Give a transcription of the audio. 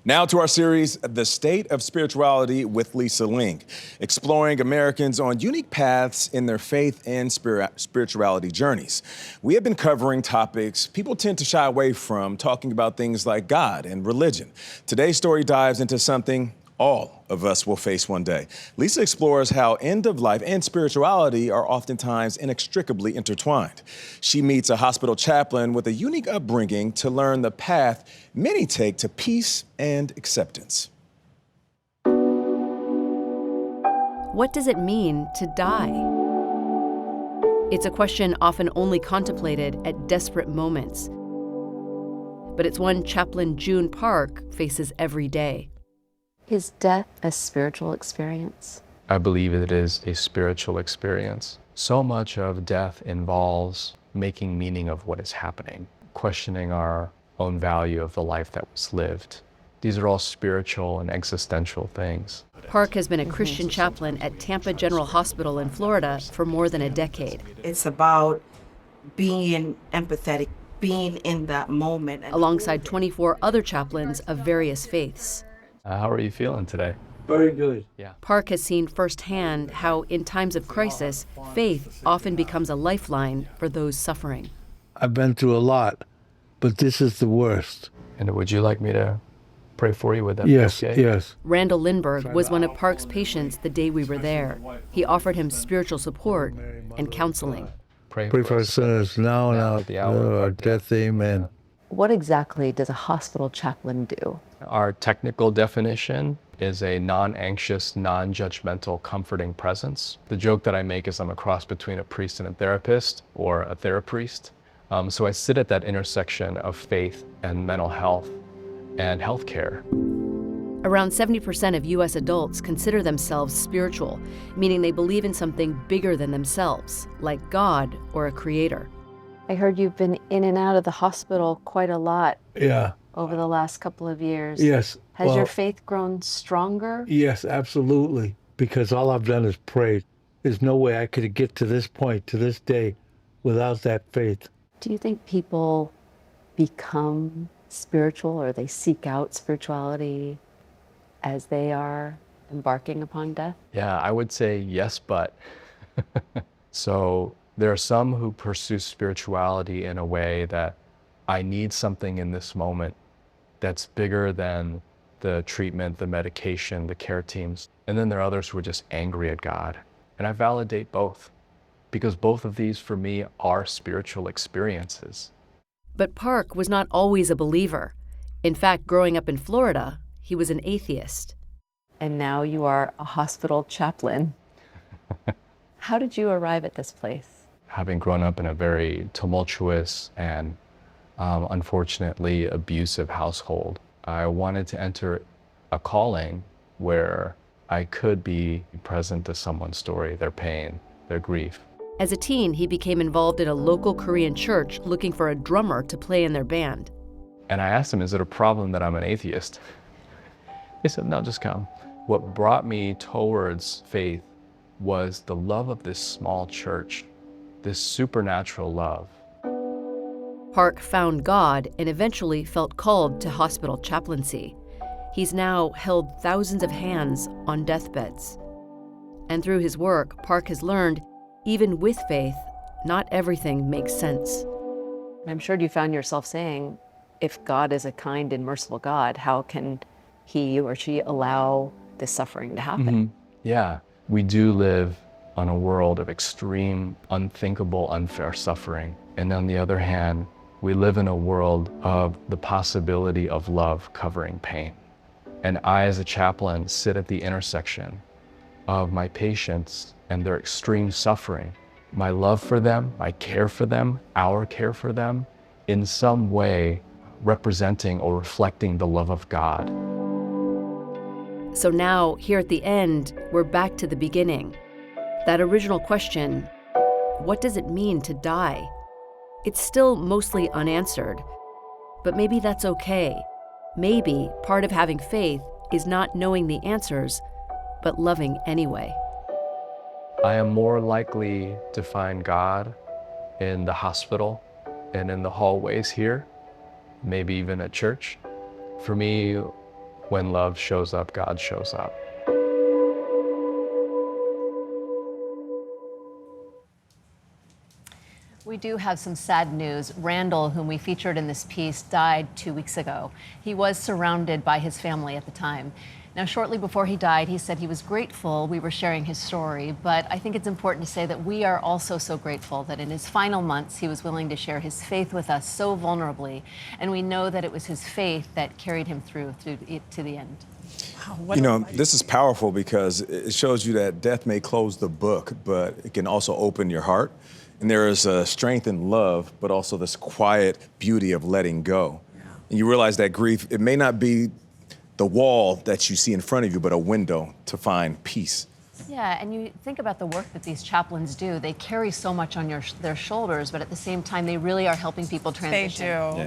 Now to our series, The State of Spirituality with Lisa Ling, exploring Americans on unique paths in their faith and spirituality journeys. We have been covering topics people tend to shy away from, talking about things like God and religion. Today's story dives into something all of us will face one day. Lisa explores how end of life and spirituality are oftentimes inextricably intertwined. She meets a hospital chaplain with a unique upbringing to learn the path many take to peace and acceptance. What does it mean to die? It's a question often only contemplated at desperate moments. But it's one Chaplain June Park faces every day. Is death a spiritual experience? I believe it is a spiritual experience. So much of death involves making meaning of what is happening, questioning our own value of the life that was lived. These are all spiritual and existential things. Park has been a Christian chaplain at Tampa General Hospital in Florida for more than a decade. It's about being empathetic, being in that moment. Alongside 24 other chaplains of various faiths. How are you feeling today? Very good. Yeah. Park has seen firsthand how, in times of crisis, faith often becomes a lifeline for those suffering. I've been through a lot, but this is the worst. And would you like me to pray for you with that? Yes, okay? yes. Randall Lindbergh was one of Park's patients the day we were there. He offered him spiritual support and counseling. Pray for our sinners now and at at the the hour hour of of our our death. Amen. What exactly does a hospital chaplain do? Our technical definition is a non-anxious, non-judgmental, comforting presence. The joke that I make is I'm a cross between a priest and a therapist, or a therapriest. So I sit at that intersection of faith and mental health and healthcare. Around 70% of U.S. adults consider themselves spiritual, meaning they believe in something bigger than themselves, like God or a creator. I heard you've been in and out of the hospital quite a lot Yeah, over the last couple of years. yes. Has your faith grown stronger? Yes, absolutely. Because all I've done is prayed. There's no way I could get to this point, to this day, without that faith. Do you think people become spiritual or they seek out spirituality as they are embarking upon death? Yeah, I would say yes, but. So there are some who pursue spirituality in a way that I need something in this moment that's bigger than the treatment, the medication, the care teams. And then there are others who are just angry at God. And I validate both, because both of these for me are spiritual experiences. But Park was not always a believer. In fact, growing up in Florida, he was an atheist. And now you are a hospital chaplain. How did you arrive at this place? Having grown up in a very tumultuous and unfortunately abusive household, I wanted to enter a calling where I could be present to someone's story, their pain, their grief. As a teen, he became involved in a local Korean church looking for a drummer to play in their band. And I asked him, is it a problem that I'm an atheist? He said, no, just come. What brought me towards faith was the love of this small church, this supernatural love. Park found God and eventually felt called to hospital chaplaincy. He's now held thousands of hands on deathbeds. And through his work, Park has learned, even with faith, not everything makes sense. I'm sure you found yourself saying, if God is a kind and merciful God, how can he or she allow this suffering to happen? Mm-hmm. Yeah, we do live on a world of extreme, unthinkable, unfair suffering. And on the other hand, we live in a world of the possibility of love covering pain. And I, as a chaplain, sit at the intersection of my patients and their extreme suffering. My love for them, my care for them, our care for them, in some way representing or reflecting the love of God. So now, here at the end, we're back to the beginning. That original question, what does it mean to die? It's still mostly unanswered, but maybe that's okay. Maybe part of having faith is not knowing the answers, but loving anyway. I am more likely to find God in the hospital and in the hallways here, maybe even at church. For me, when love shows up, God shows up. We do have some sad news. Randall, whom we featured in this piece, died 2 weeks ago. He was surrounded by his family at the time. Now, shortly before he died, he said he was grateful we were sharing his story, but I think it's important to say that we are also so grateful that in his final months, he was willing to share his faith with us so vulnerably, and we know that it was his faith that carried him through to the end. You know, this is powerful because it shows you that death may close the book, but it can also open your heart. And there is a strength in love, but also this quiet beauty of letting go. Yeah. And you realize that grief, it may not be the wall that you see in front of you, but a window to find peace. Yeah, and you think about the work that these chaplains do. They carry so much on their shoulders, but at the same time, they really are helping people transition. They do. Yeah.